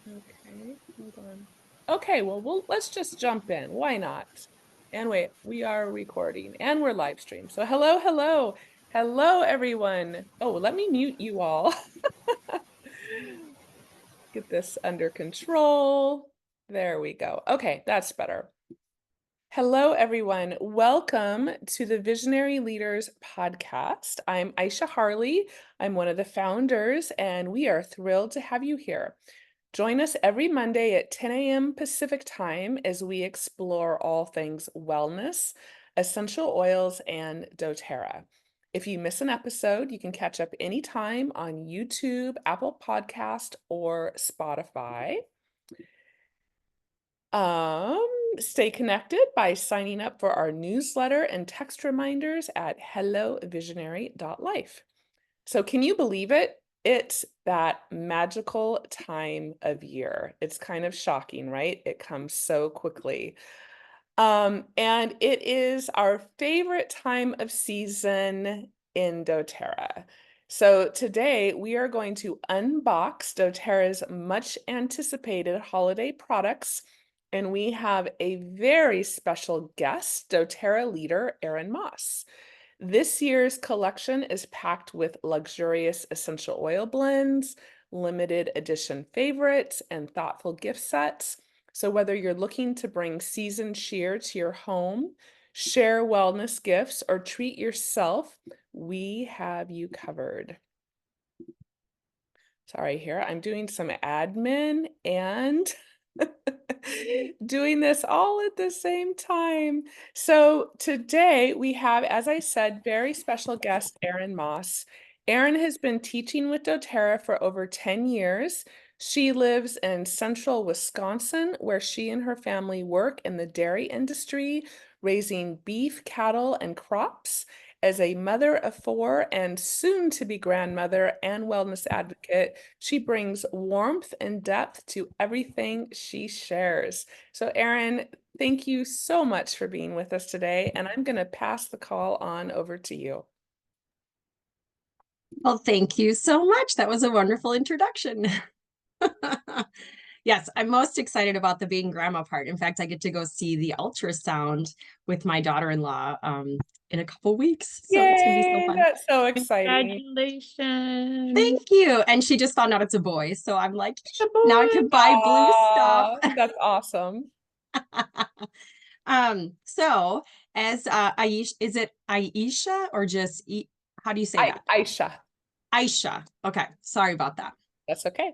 Okay, hold on. Okay, well, let's just jump in. Why not? And wait, we are recording and we're live stream. So hello, everyone. Oh, let me mute you all. Get this under control. There we go. Okay, that's better. Hello, everyone. Welcome to the Visionary Leaders podcast. I'm Aisha Harley. I'm one of the founders, and we are thrilled to have you here. Join us every Monday at 10 a.m. Pacific time as we explore all things wellness, essential oils, and doTERRA. If you miss an episode, you can catch up anytime on YouTube, Apple Podcast, or Spotify. Stay connected by signing up for our newsletter and text reminders at hellovisionary.life. So can you believe it? It's that magical time of year. It's kind of shocking, right? It comes so quickly. And it is our favorite time of season in doTERRA. So today we are going to unbox doTERRA's much anticipated holiday products. And we have a very special guest, doTERRA leader, Erin Moss. This year's collection is packed with luxurious essential oil blends, limited edition favorites, and thoughtful gift sets. So whether you're looking to bring seasoned cheer to your home, share wellness gifts, or treat yourself, we have you covered. Sorry, here I'm doing some admin and doing this all at the same time. So today we have, as I said, very special guest, Erin Moss. Erin has been teaching with doTERRA for over 10 years. She lives in central Wisconsin, where she and her family work in the dairy industry, raising beef, cattle, and crops. As a mother of four and soon to be grandmother and wellness advocate, she brings warmth and depth to everything she shares. So, Erin, thank you so much for being with us today. And I'm going to pass the call on over to you. Well, thank you so much. That was a wonderful introduction. Yes, I'm most excited about the being grandma part. In fact, I get to go see the ultrasound with my daughter-in-law in a couple weeks. So it's gonna be so Yay, fun. that's so exciting. Congratulations. Thank you. And she just found out it's a boy. So I'm like, The now I boy. can buy blue stuff. Aw, that's awesome. So as Aisha, is it Aisha or just how do you say that? Aisha. Aisha. Okay, sorry about that. That's okay.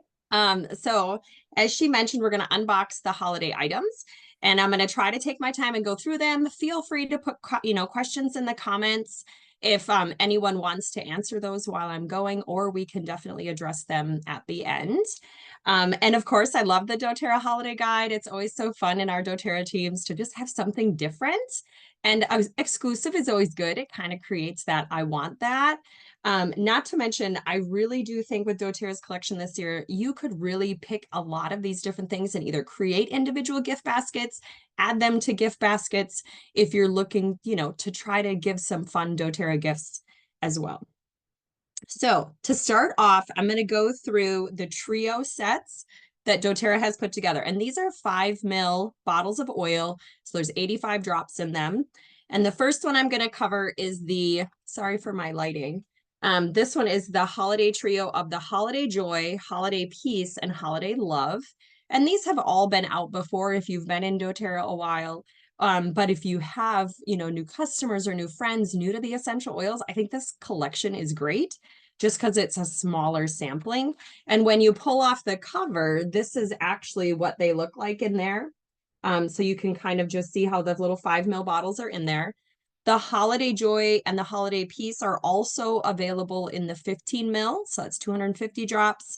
So as she mentioned, we're going to unbox the holiday items, and I'm going to try to take my time and go through them. Feel free to put questions in the comments if anyone wants to answer those while I'm going, or we can definitely address them at the end. And of course, I love the doTERRA holiday guide. It's always so fun in our doTERRA teams to just have something different. And exclusive is always good. It kind of creates that I want that. Not to mention, I really do think with doTERRA's collection this year, you could really pick a lot of these different things and either create individual gift baskets, add them to gift baskets if you're looking, to try to give some fun doTERRA gifts as well. So to start off, I'm going to go through the trio sets that doTERRA has put together. And these are 5 ml bottles of oil. So there's 85 drops in them. And the first one I'm going to cover is sorry for my lighting. This one is the holiday trio of the Holiday Joy, Holiday Peace, and Holiday Love. And these have all been out before if you've been in doTERRA a while. But if you have, new customers or new friends new to the essential oils, I think this collection is great just because it's a smaller sampling. And when you pull off the cover, this is actually what they look like in there. So you can kind of just see how the little 5 ml bottles are in there. The Holiday Joy and the Holiday Peace are also available in the 15 ml. So that's 250 drops.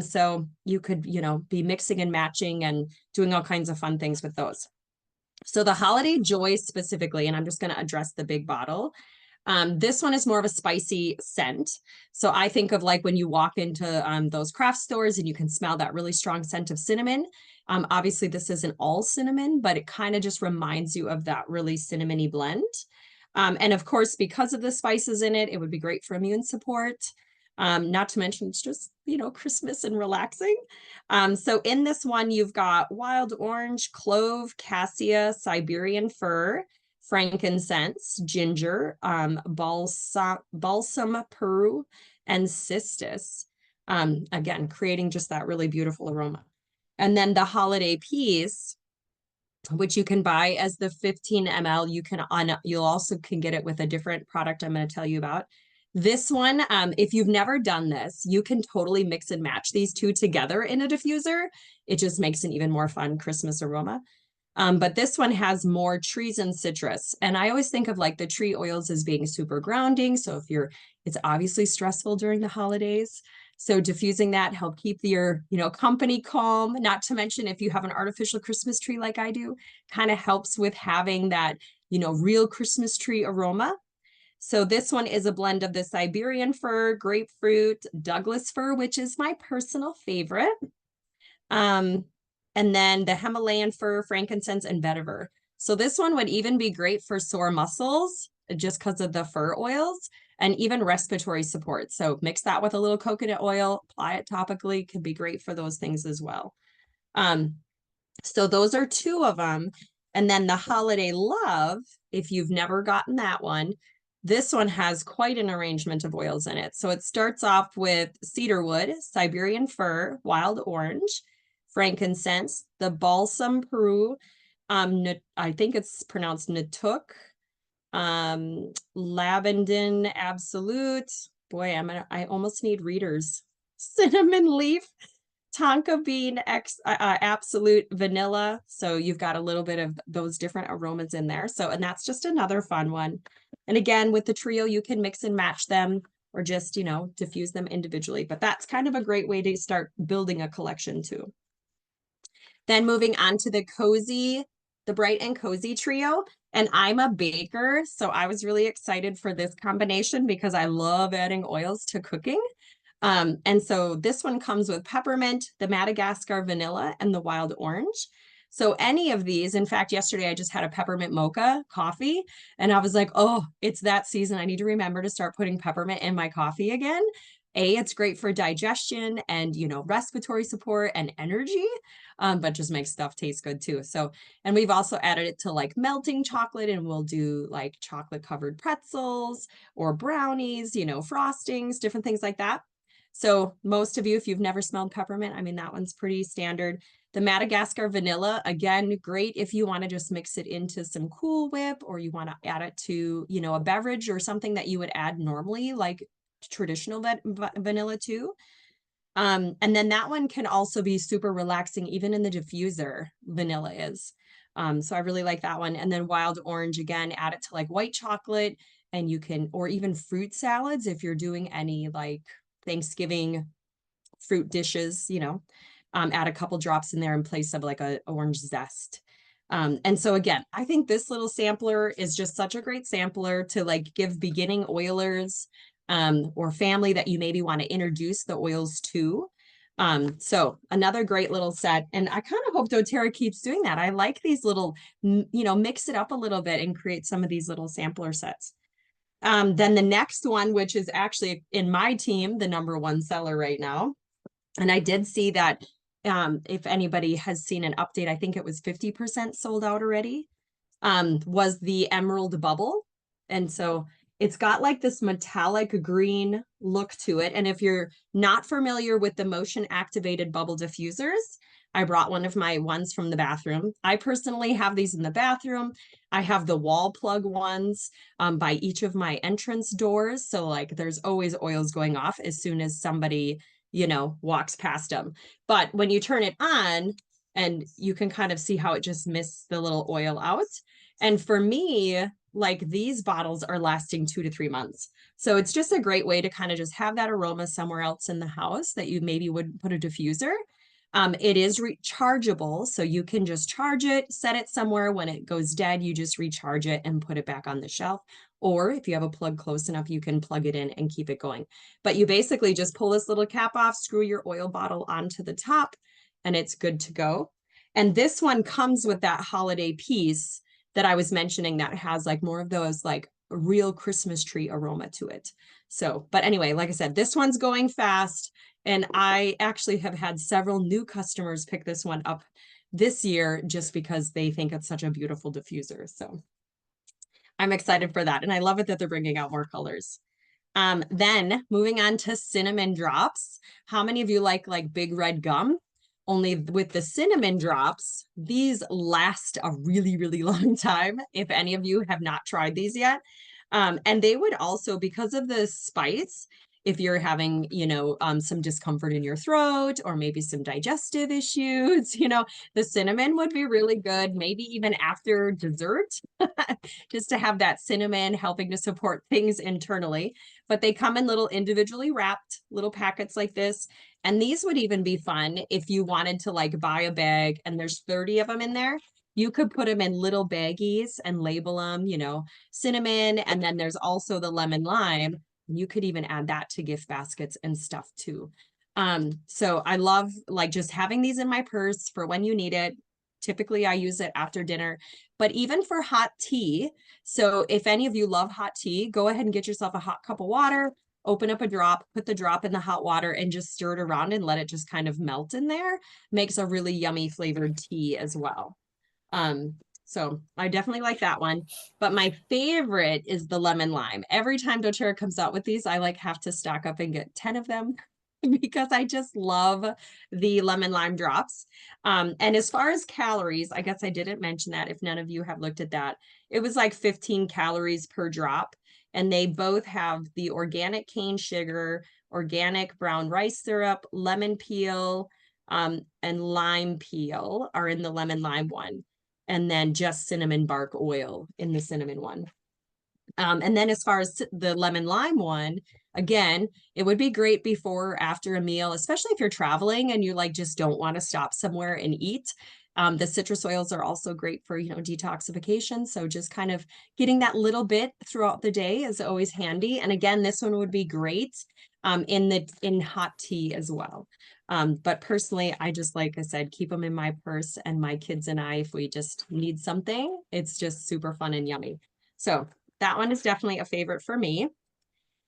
So you could, be mixing and matching and doing all kinds of fun things with those. So the Holiday Joy specifically, and I'm just going to address the big bottle. This one is more of a spicy scent. So I think of like when you walk into those craft stores and you can smell that really strong scent of cinnamon. Obviously, this isn't all cinnamon, but it kind of just reminds you of that really cinnamony blend. And of course, because of the spices in it, it would be great for immune support. Not to mention it's just, you know, Christmas and relaxing. So in this one, you've got wild orange, clove, cassia, Siberian fir, frankincense, ginger, balsam Peru, and cistus. Again, creating just that really beautiful aroma. And then the holiday piece, which you can buy as the 15 ml. You'll also can get it with a different product I'm going to tell you about. This one, if you've never done this, you can totally mix and match these two together in a diffuser. It just makes an even more fun Christmas aroma. But this one has more trees and citrus. And I always think of like the tree oils as being super grounding. So it's obviously stressful during the holidays. So diffusing that help keep your, you know, company calm. Not to mention if you have an artificial Christmas tree like I do, kind of helps with having that, you know, real Christmas tree aroma. So this one is a blend of the Siberian fir, grapefruit, Douglas fir, which is my personal favorite. And then the Himalayan fir, frankincense, and vetiver. So this one would even be great for sore muscles just because of the fir oils and even respiratory support. So mix that with a little coconut oil, apply it topically, can be great for those things as well. So those are two of them. And then the Holiday Love, if you've never gotten that one, this one has quite an arrangement of oils in it. So it starts off with cedarwood, Siberian fir, wild orange, frankincense, the balsam Peru, I think it's pronounced Natuk, lavandin absolute. Boy, I almost need readers. Cinnamon leaf, tonka bean absolute vanilla. So you've got a little bit of those different aromas in there. So, and that's just another fun one. And again, with the trio, you can mix and match them or just, you know, diffuse them individually. But that's kind of a great way to start building a collection too. Then moving on to the bright and cozy trio. And I'm a baker, so I was really excited for this combination because I love adding oils to cooking. And so this one comes with peppermint, the Madagascar vanilla, and the wild orange. So any of these, in fact, yesterday I just had a peppermint mocha coffee and I was like, oh, it's that season. I need to remember to start putting peppermint in my coffee again. It's great for digestion and, you know, respiratory support and energy, but just makes stuff taste good too. So, and we've also added it to like melting chocolate, and we'll do like chocolate covered pretzels or brownies, you know, frostings, different things like that. So most of you, if you've never smelled peppermint, I mean, that one's pretty standard. The Madagascar vanilla, again, great if you want to just mix it into some Cool Whip, or you want to add it to, you know, a beverage or something that you would add normally, like traditional vanilla too. And then that one can also be super relaxing, even in the diffuser, vanilla is. So I really like that one. And then wild orange, again, add it to like white chocolate, and you can, or even fruit salads if you're doing any like Thanksgiving fruit dishes, you know, add a couple drops in there in place of like a orange zest. And so again, I think this little sampler is just such a great sampler to like give beginning oilers or family that you maybe want to introduce the oils to. So another great little set. And I kind of hope doTERRA keeps doing that. I like these little, you know, mix it up a little bit and create some of these little sampler sets. Then the next one, which is actually in my team, the #1 seller right now. And I did see that if anybody has seen an update, I think it was 50% sold out already, was the Emerald Bubble. And so it's got like this metallic green look to it. And if you're not familiar with the motion activated bubble diffusers, I brought one of my ones from the bathroom. I personally have these in the bathroom. I have the wall plug ones by each of my entrance doors. So like there's always oils going off as soon as somebody, you know, walks past them. But when you turn it on, and you can kind of see how it just mists the little oil out. And for me, like these bottles are lasting 2 to 3 months. So it's just a great way to kind of just have that aroma somewhere else in the house that you maybe would put a diffuser. It is rechargeable, so you can just charge it, set it somewhere. When it goes dead, you just recharge it and put it back on the shelf. Or if you have a plug close enough, you can plug it in and keep it going. But you basically just pull this little cap off, screw your oil bottle onto the top, and it's good to go. And this one comes with that holiday piece that I was mentioning that has like more of those like real Christmas tree aroma to it. So, but anyway, like I said, this one's going fast. And I actually have had several new customers pick this one up this year just because they think it's such a beautiful diffuser. So I'm excited for that. And I love it that they're bringing out more colors. Then moving on to cinnamon drops. How many of you like big red gum? Only with the cinnamon drops, these last a really, really long time. If any of you have not tried these yet. And they would also, because of the spice, if you're having, some discomfort in your throat or maybe some digestive issues, the cinnamon would be really good, maybe even after dessert, just to have that cinnamon helping to support things internally. But they come in little individually wrapped little packets like this. And these would even be fun if you wanted to like buy a bag and there's 30 of them in there. You could put them in little baggies and label them, cinnamon. And then there's also the lemon lime. You could even add that to gift baskets and stuff too. So I love like just having these in my purse for when you need it. Typically I use it after dinner, but even for hot tea. So if any of you love hot tea, go ahead and get yourself a hot cup of water, open up a drop, put the drop in the hot water and just stir it around and let it just kind of melt in there. Makes a really yummy flavored tea as well. So I definitely like that one, but my favorite is the lemon lime. Every time doTERRA comes out with these, I like have to stock up and get 10 of them because I just love the lemon lime drops. And as far as calories, I guess I didn't mention that if none of you have looked at that, it was like 15 calories per drop. And they both have the organic cane sugar, organic brown rice syrup, lemon peel, and lime peel are in the lemon lime one. And then just cinnamon bark oil in the cinnamon one. And then as far as the lemon lime one, again, it would be great before or after a meal, especially if you're traveling and you like just don't want to stop somewhere and eat. The citrus oils are also great for, detoxification. So just kind of getting that little bit throughout the day is always handy. And again, this one would be great in hot tea as well. But personally, I just, like I said, keep them in my purse, and my kids and I, if we just need something, it's just super fun and yummy. So that one is definitely a favorite for me.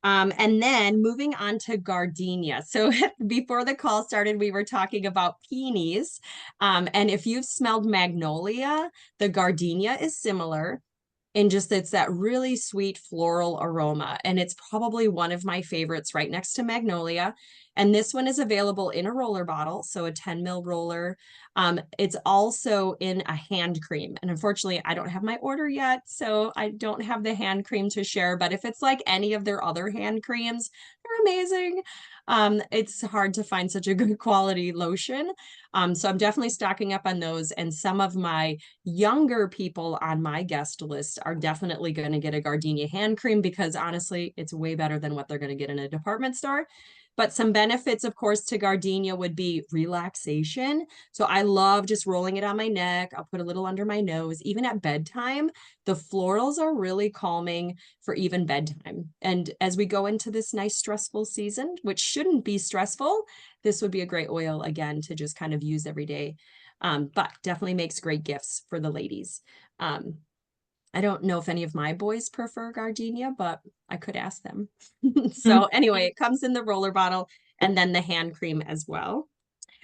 And then moving on to Gardenia. So before the call started, we were talking about peonies. And if you've smelled magnolia, the Gardenia is similar. And just it's that really sweet floral aroma. And it's probably one of my favorites right next to Magnolia. And this one is available in a roller bottle, so a 10 ml roller. It's also in a hand cream. And unfortunately, I don't have my order yet, so I don't have the hand cream to share. But if it's like any of their other hand creams, they're amazing. It's hard to find such a good quality lotion. So I'm definitely stocking up on those. And some of my younger people on my guest list are definitely going to get a Gardenia hand cream because honestly, it's way better than what they're going to get in a department store. But some benefits, of course, to Gardenia would be relaxation. So I love just rolling it on my neck. I'll put a little under my nose. Even at bedtime, the florals are really calming for even bedtime. And as we go into this nice stressful season, which shouldn't be stressful, this would be a great oil again to just kind of use every day. But definitely makes great gifts for the ladies. I don't know if any of my boys prefer Gardenia, but I could ask them. So anyway, it comes in the roller bottle and then the hand cream as well.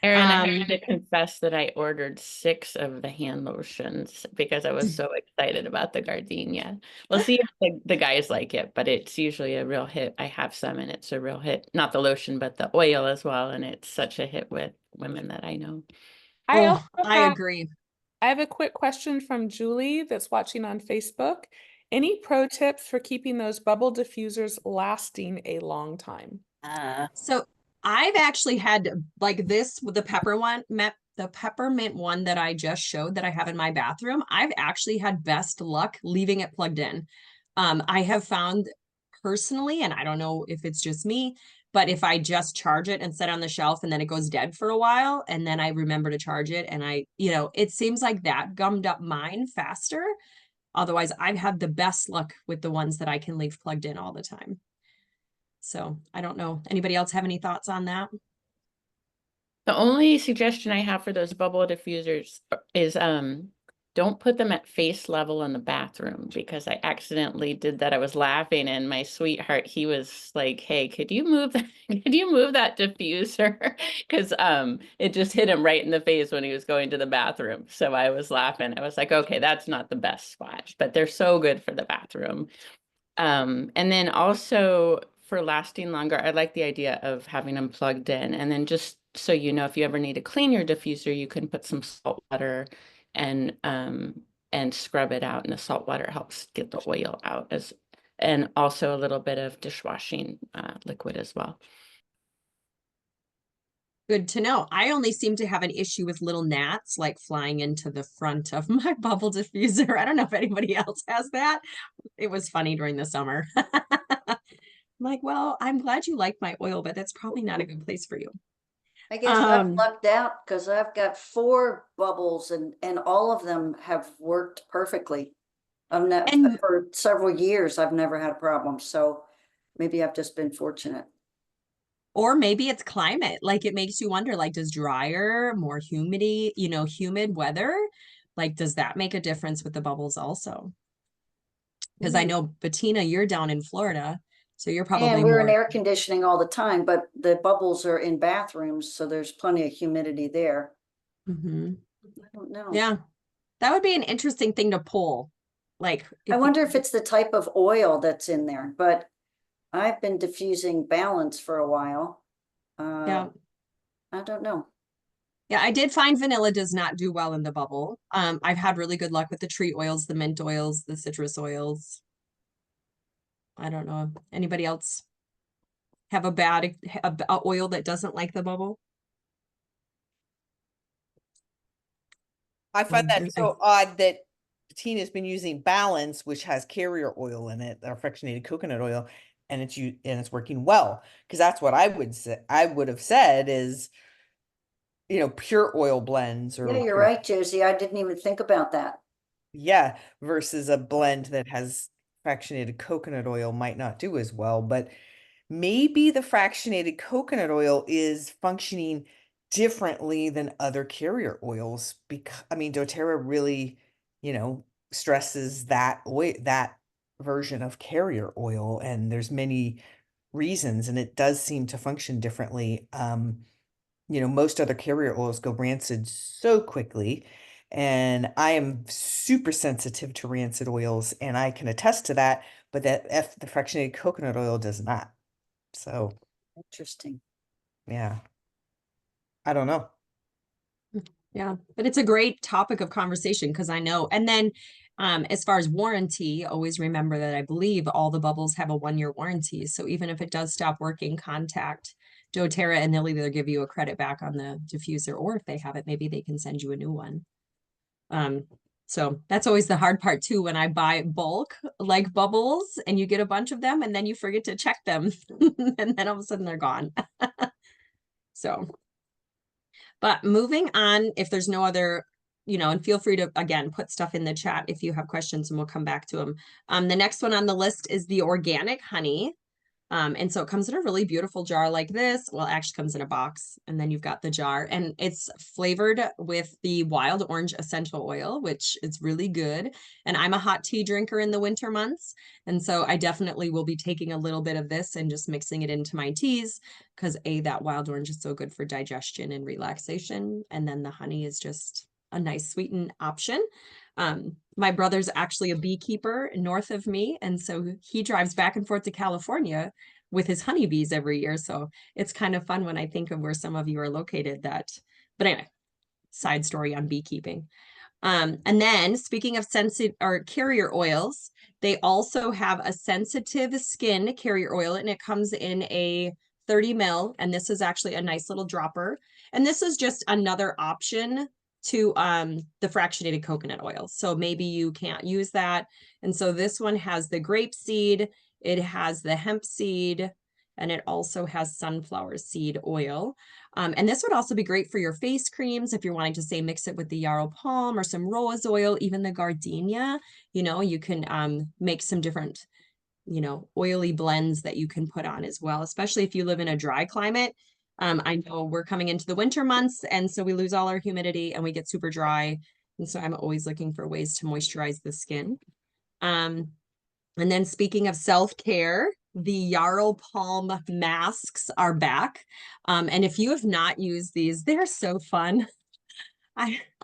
Erin, I have to confess that I ordered 6 of the hand lotions because I was so excited about the Gardenia. We'll see if the guys like it, but it's usually a real hit. I have some and it's a real hit. Not the lotion, but the oil as well. And it's such a hit with women that I know. I agree. I have a quick question from Julie that's watching on Facebook. Any pro tips for keeping those bubble diffusers lasting a long time? So I've actually had like this with the peppermint one that I just showed that I have in my bathroom. I've actually had best luck leaving it plugged in. I have found personally, and I don't know if it's just me, but if I just charge it and set it on the shelf and then it goes dead for a while and then I remember to charge it and it seems like that gummed up mine faster. Otherwise, I've had the best luck with the ones that I can leave plugged in all the time. So I don't know. Anybody else have any thoughts on that? The only suggestion I have for those bubble diffusers is don't put them at face level in the bathroom, because I accidentally did that. I was laughing, and my sweetheart, he was like, "Hey, could you move that? Could you move that diffuser?" Because it just hit him right in the face when he was going to the bathroom. So I was laughing. I was like, "Okay, that's not the best spot, but they're so good for the bathroom." And then also for lasting longer, I like the idea of having them plugged in. And then just so you know, if you ever need to clean your diffuser, you can put some salt water and scrub it out. And the salt water helps get the oil out, and also a little bit of dishwashing liquid as well. Good to know. I only seem to have an issue with little gnats like flying into the front of my bubble diffuser. I don't know if anybody else has that. It was funny during the summer. I'm like, well, I'm glad you like my oil, but that's probably not a good place for you. I guess I've lucked out because I've got 4 bubbles and all of them have worked perfectly. I've never, And- for several years, I've never had a problem. So maybe I've just been fortunate. Or maybe it's climate. Like it makes you wonder, like, does drier, more humidity, humid weather, like, does that make a difference with the bubbles also? Because I know, Bettina, you're down in Florida, so you're probably And we're in more. air conditioning all the time, but the bubbles are in bathrooms, so there's plenty of humidity there. Mhm. I don't know. Yeah, that would be an interesting thing to pull. Like, I wonder if it's the type of oil that's in there, but I've been diffusing Balance for a while. Yeah. I don't know. Yeah, I did find vanilla does not do well in the bubble. I've had really good luck with the tree oils, the mint oils, the citrus oils. I don't know. Anybody else have a oil that doesn't like the bubble? I find that there's- so odd that Tina's been using Balance, which has carrier oil in it, or fractionated coconut oil, and it's working well. Because that's what I would say. I would have said is, pure oil blends, or Yeah, you're right, Josie. I didn't even think about that. yeah, versus a blend that has fractionated coconut oil might not do as well. But maybe the fractionated coconut oil is functioning differently than other carrier oils, because I mean doTERRA really, stresses that version of carrier oil, and there's many reasons, and it does seem to function differently. Most other carrier oils go rancid so quickly, and I am super sensitive to rancid oils, and I can attest to that, but the fractionated coconut oil does not. So, Interesting. yeah, I don't know. Yeah, but it's a great topic of conversation because I know. And then as far as warranty, always remember that I believe all the bubbles have a 1-year warranty. So even if it does stop working, contact doTERRA and they'll either give you a credit back on the diffuser, or if they have it, maybe they can send you a new one. So that's always the hard part too, when I buy bulk like bubbles and you get a bunch of them and then you forget to check them and then all of a sudden they're gone. So, but moving on, if there's no other, and feel free to, again, put stuff in the chat if you have questions and we'll come back to them. The next one on the list is the organic honey. And so it comes in a really beautiful jar like this. Well, it actually comes in a box, and then you've got the jar, and it's flavored with the wild orange essential oil, which is really good. And I'm a hot tea drinker in the winter months. And so I definitely will be taking a little bit of this and just mixing it into my teas because that wild orange is so good for digestion and relaxation. And then the honey is just a nice sweetened option. My brother's actually a beekeeper north of me, and so he drives back and forth to California with his honeybees every year. So it's kind of fun when I think of where some of you are located. But anyway, side story on beekeeping. And then speaking of sensitive or carrier oils, they also have a sensitive skin carrier oil, and it comes in a 30 ml, and this is actually a nice little dropper. And this is just another option to the fractionated coconut oil. So maybe you can't use that. And so this one has the grape seed, it has the hemp seed, and it also has sunflower seed oil. And this would also be great for your face creams if you're wanting to say mix it with the Yaro Palm or some rose oil, even the Gardenia. You can make some different, oily blends that you can put on as well, especially if you live in a dry climate. I know we're coming into the winter months, and so we lose all our humidity and we get super dry. And so I'm always looking for ways to moisturize the skin. And then speaking of self-care, the Yaro Palm masks are back. And if you have not used these, they're so fun.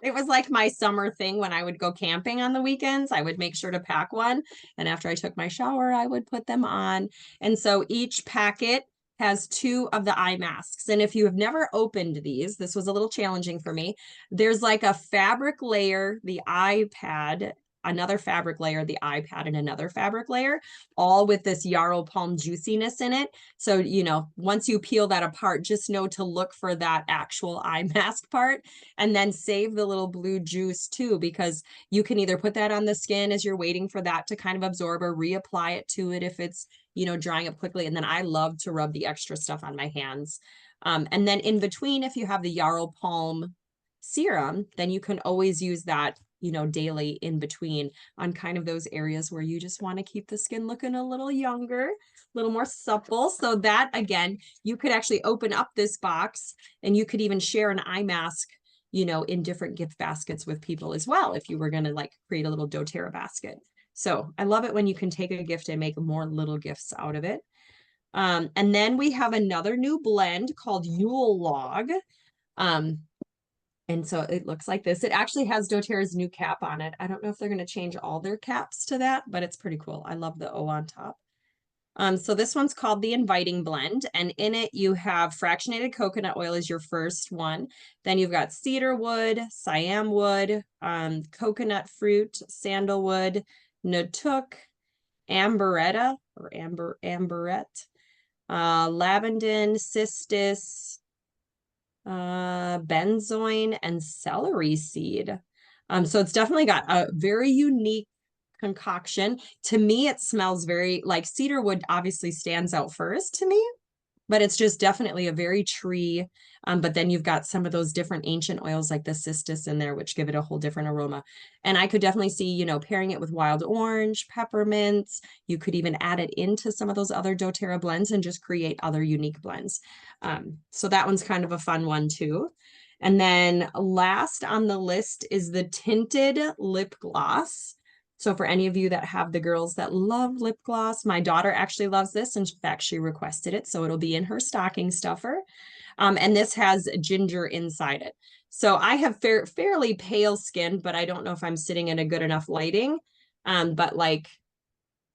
It was like my summer thing when I would go camping on the weekends. I would make sure to pack one. And after I took my shower, I would put them on. And so each packet has 2 of the eye masks. And if you have never opened these, this was a little challenging for me. There's like a fabric layer, the eye pad, another fabric layer, the eye pad, and another fabric layer, all with this Yaro Palm juiciness in it. So, you know, once you peel that apart, just know to look for that actual eye mask part, and then save the little blue juice too, because you can either put that on the skin as you're waiting for that to kind of absorb, or reapply it to it if it's, you know, drying up quickly. And then I love to rub the extra stuff on my hands. And then in between, if you have the Yaro Palm serum, then you can always use that, you know, daily in between on kind of those areas where you just want to keep the skin looking a little younger, a little more supple. So that, again, you could actually open up this box and you could even share an eye mask, you know, in different gift baskets with people as well, if you were going to like create a little doTERRA basket. So I love it when you can take a gift and make more little gifts out of it. And then we have another new blend called Ulog. And so it looks like this. It actually has doTERRA's new cap on it. I don't know if they're going to change all their caps to that, but it's pretty cool. I love the O on top. So this one's called the Inviting Blend, and in it you have fractionated coconut oil is your first one. Then you've got cedar wood, siam wood, coconut fruit, sandalwood, notuk, amberetta or amberette, lavandin, cistus, benzoin, and celery seed. So it's definitely got a very unique concoction. To me, it smells very like cedar wood obviously stands out first to me, but it's just definitely a very tree. But then you've got some of those different ancient oils like the cistus in there, which give it a whole different aroma. And I could definitely see, you know, pairing it with wild orange, peppermints. You could even add it into some of those other doTERRA blends and just create other unique blends. So that one's kind of a fun one too. And then last on the list is the tinted lip gloss. So for any of you that have the girls that love lip gloss, my daughter actually loves this. In fact, she requested it, so it'll be in her stocking stuffer. And this has ginger inside it. So I have fairly pale skin, but I don't know if I'm sitting in a good enough lighting. But like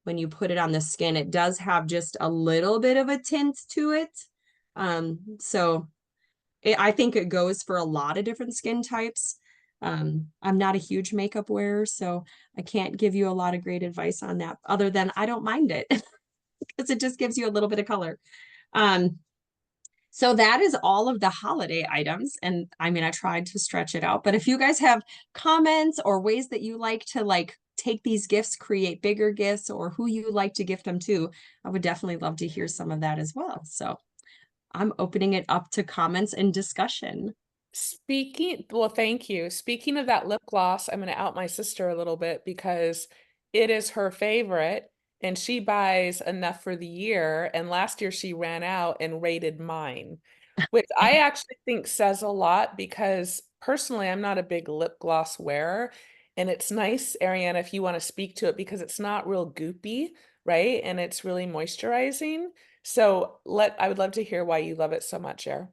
when you put it on the skin, it does have just a little bit of a tint to it. I think it goes for a lot of different skin types. I'm not a huge makeup wearer, so I can't give you a lot of great advice on that, other than I don't mind it because it just gives you a little bit of color. So that is all of the holiday items. And I mean, I tried to stretch it out, but if you guys have comments or ways that you like to like take these gifts, create bigger gifts, or who you like to gift them to, I would definitely love to hear some of that as well. So I'm opening it up to comments and discussion. Well, thank you. Speaking of that lip gloss, I'm going to out my sister a little bit because it is her favorite and she buys enough for the year. And last year she ran out and raided mine, which I actually think says a lot because personally, I'm not a big lip gloss wearer. And it's nice, Ariana, if you want to speak to it because it's not real goopy, right? And it's really moisturizing. So I would love to hear why you love it so much, Erin.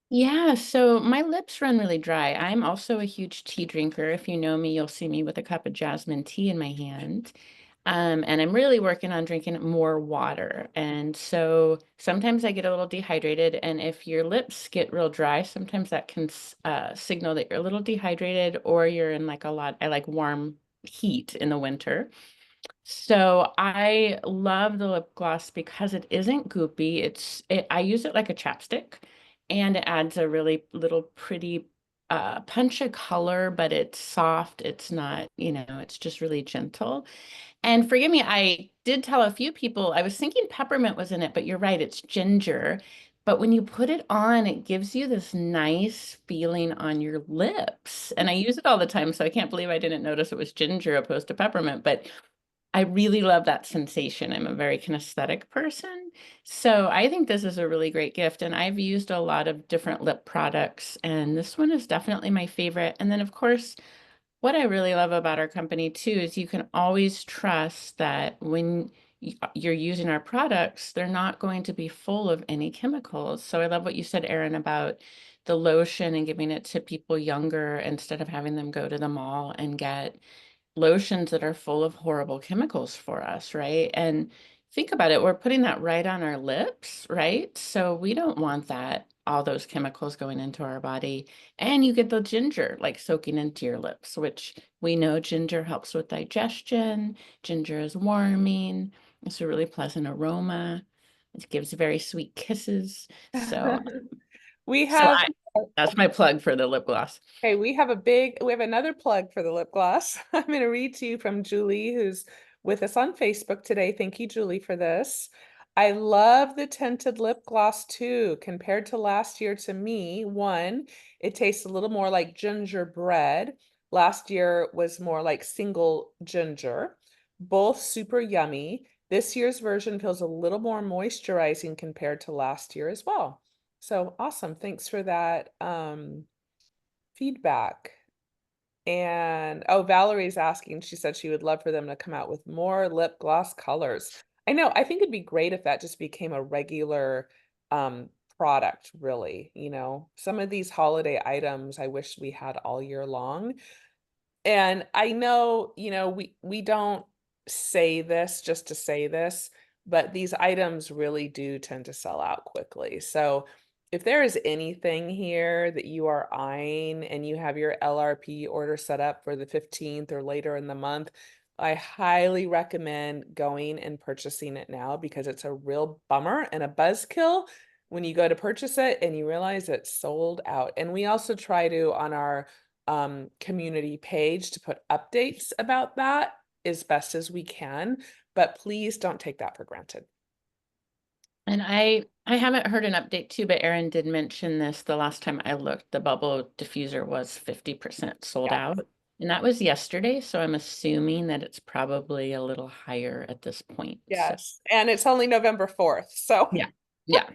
Yeah, so my lips run really dry. I'm also a huge tea drinker. If you know me, you'll see me with a cup of jasmine tea in my hand. And I'm really working on drinking more water. And so sometimes I get a little dehydrated. And if your lips get real dry, sometimes that can signal that you're a little dehydrated or you're in like I like warm heat in the winter. So I love the lip gloss because it isn't goopy. I use it like a chapstick and it adds a really little pretty punch of color, but it's soft. It's not, it's just really gentle. And forgive me, I did tell a few people, I was thinking peppermint was in it, but you're right, it's ginger. But when you put it on, it gives you this nice feeling on your lips. And I use it all the time, so I can't believe I didn't notice it was ginger opposed to peppermint. But I really love that sensation. I'm a very kinesthetic person. So I think this is a really great gift. And I've used a lot of different lip products, and this one is definitely my favorite. And then, of course, what I really love about our company too is you can always trust that when you're using our products, they're not going to be full of any chemicals. So I love what you said, Erin, about the lotion and giving it to people younger instead of having them go to the mall and get lotions that are full of horrible chemicals for us, right? And think about it, we're putting that right on our lips, right? So we don't want that, all those chemicals going into our body. And you get the ginger like soaking into your lips, which we know ginger helps with digestion. Ginger is warming. It's a really pleasant aroma. It gives very sweet kisses. So, We so have that's my plug for the lip gloss. Okay, we have another plug for the lip gloss. I'm going to read to you from Julie, who's with us on Facebook today. Thank you, Julie, for this. I love the tinted lip gloss too. Compared to last year, to me, one, it tastes a little more like gingerbread. Last year was more like single ginger. Both super yummy. This year's version feels a little more moisturizing compared to last year as well. So awesome. Thanks for that. Feedback. And oh, Valerie's asking, she said she would love for them to come out with more lip gloss colors. I know, I think it'd be great if that just became a regular product, really. You know, some of these holiday items I wish we had all year long. And I know, you know, we don't say this just to say this, but these items really do tend to sell out quickly. So if there is anything here that you are eyeing and you have your LRP order set up for the 15th or later in the month, I highly recommend going and purchasing it now, because it's a real bummer and a buzzkill when you go to purchase it and you realize it's sold out. And we also try to, on our community page, to put updates about that as best as we can, but please don't take that for granted. And I haven't heard an update too, but Erin did mention this the last time I looked. The bubble diffuser was 50% sold out. And that was yesterday. So I'm assuming that it's probably a little higher at this point. Yes. So. And it's only November 4th. So yeah. Yeah.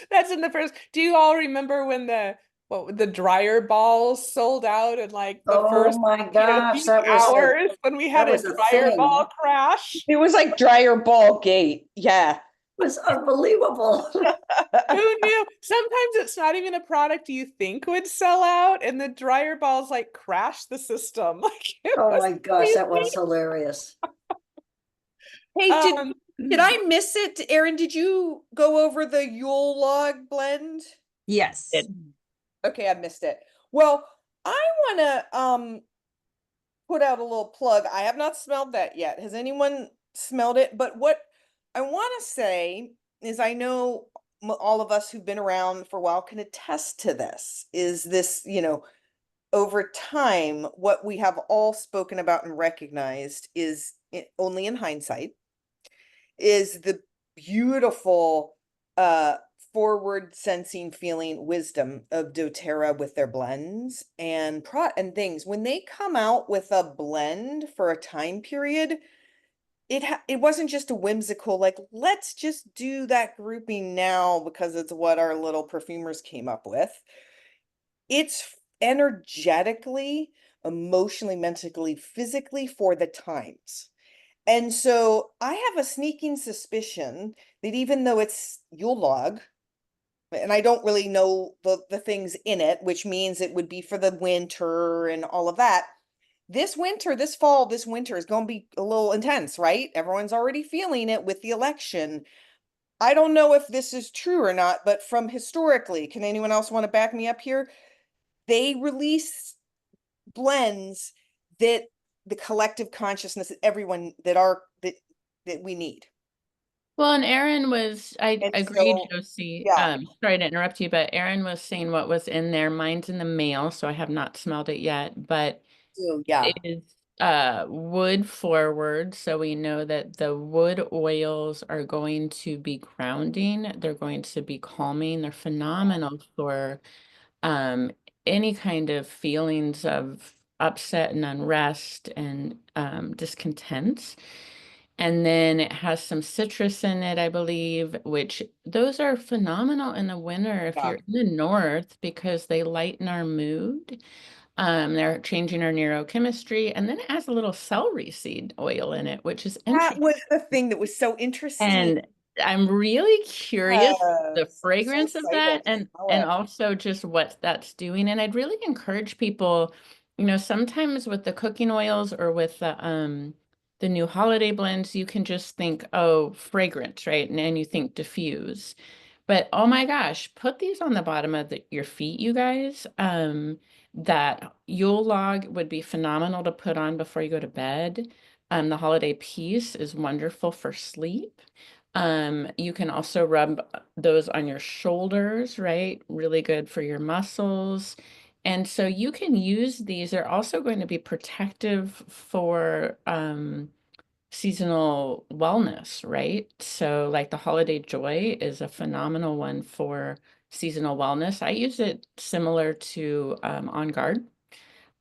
That's in the first. Do you all remember when the dryer balls sold out in like the first, oh my gosh, that was hours when we had a dryer ball crash? It was like dryer ball gate. Yeah. It was unbelievable. Who knew? Sometimes it's not even a product you think would sell out, and the dryer balls like crash the system. Like, oh my gosh, that was hilarious. Hey, did I miss it? Erin, did you go over the Ulog blend? Yes. Okay, I missed it. Well, I want to put out a little plug. I have not smelled that yet. Has anyone smelled it? But what I want to say is, I know all of us who've been around for a while can attest to this, is this, you know, over time, what we have all spoken about and recognized is, only in hindsight, is the beautiful forward sensing feeling wisdom of doTERRA with their blends and things. When they come out with a blend for a time period, it wasn't just a whimsical, like, let's just do that grouping now because it's what our little perfumers came up with. It's energetically, emotionally, mentally, physically for the times. And so I have a sneaking suspicion that even though it's Ulog, and I don't really know the things in it, which means it would be for the winter and all of that, this winter is going to be a little intense, right? Everyone's already feeling it with the election. I don't know if this is true or not, but from historically, can anyone else want to back me up here? They release blends that the collective consciousness that everyone that we need. Well, and Erin was, I agreed, Josie. Yeah. Sorry to interrupt you, but Erin was saying what was in there. Mine's in the mail, so I have not smelled it yet, but yeah, it is wood forward. So we know that the wood oils are going to be grounding. They're going to be calming. They're phenomenal for any kind of feelings of upset and unrest and discontent. And then it has some citrus in it, I believe, which those are phenomenal in the winter if Yeah. you're in the north because they lighten our mood. They're changing our neurochemistry, and then it has a little celery seed oil in it, which is That interesting. was the thing that was so interesting. And I'm really curious the Yes, I'm so fragrance of that excited to smell and it. also just what that's doing. And I'd really encourage people, you know, sometimes with the cooking oils or with the new holiday blends, you can just think, oh, fragrance, right? And then you think diffuse. But oh my gosh, put these on the bottom of your feet, you guys. That Yule log would be phenomenal to put on before you go to bed. The holiday peace is wonderful for sleep. You can also rub those on your shoulders, right? Really good for your muscles. And so you can use these. They're also going to be protective for seasonal wellness, right? So like the holiday joy is a phenomenal one for seasonal wellness. I use it similar to On Guard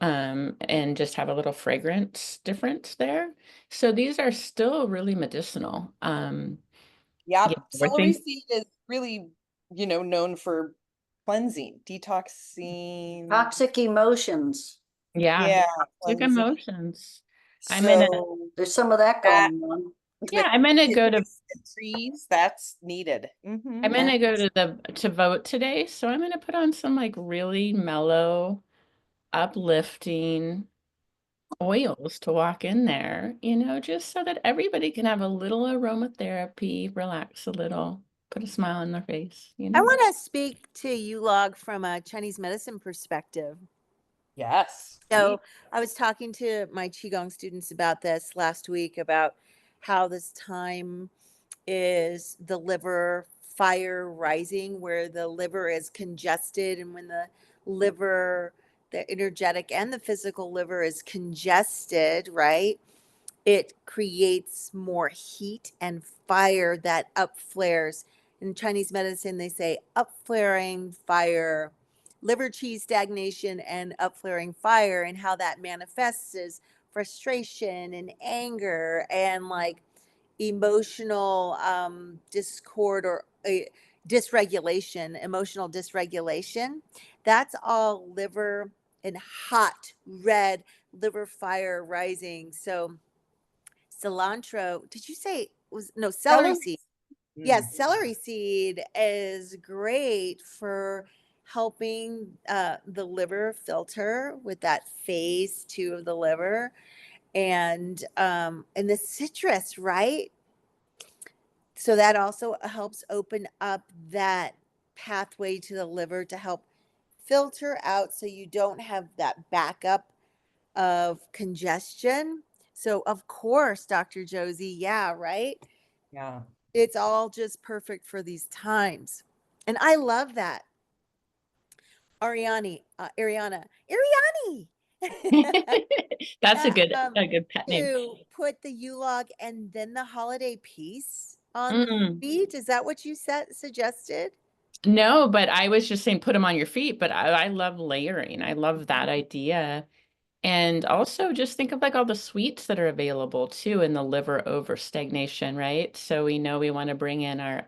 and just have a little fragrance difference there. So these are still really medicinal. Yeah, We're celery seed is really, known for cleansing, detoxing. Toxic emotions. yeah, toxic Cleansing. emotions. So There's some of that that, going on. I'm gonna go to trees, that's needed. I'm gonna go to vote today, so I'm gonna put on some like really mellow, uplifting oils to walk in there, just so that everybody can have a little aromatherapy, relax a little, put a smile on their face, I want to speak to Ulog from a Chinese medicine perspective. Yes. So I was talking to my Qigong students about this last week, about how this time is the liver fire rising, where the liver is congested. And when the liver, the energetic and the physical liver is congested, right? It creates more heat and fire that up flares. In Chinese medicine, they say up flaring fire, liver chi stagnation and up flaring fire, and how that manifests is frustration and anger and like emotional discord or dysregulation, emotional dysregulation. That's all liver and hot red liver fire rising. So cilantro, did you say was no celery seed? Yes, celery seed is great for helping the liver filter with that phase 2 of the liver, and the citrus, right? So that also helps open up that pathway to the liver to help filter out, so you don't have that backup of congestion. So of course, Dr. Josie, yeah, right? Yeah. It's all just perfect for these times. And I love that. Ariana. That's a good pet name. To put the Ulog and then the holiday piece on the Mm. feet. Is that what you suggested? No, but I was just saying put them on your feet, but I love layering. I love that idea. And also just think of like all the sweets that are available too in the liver over stagnation, right? So we know we want to bring in our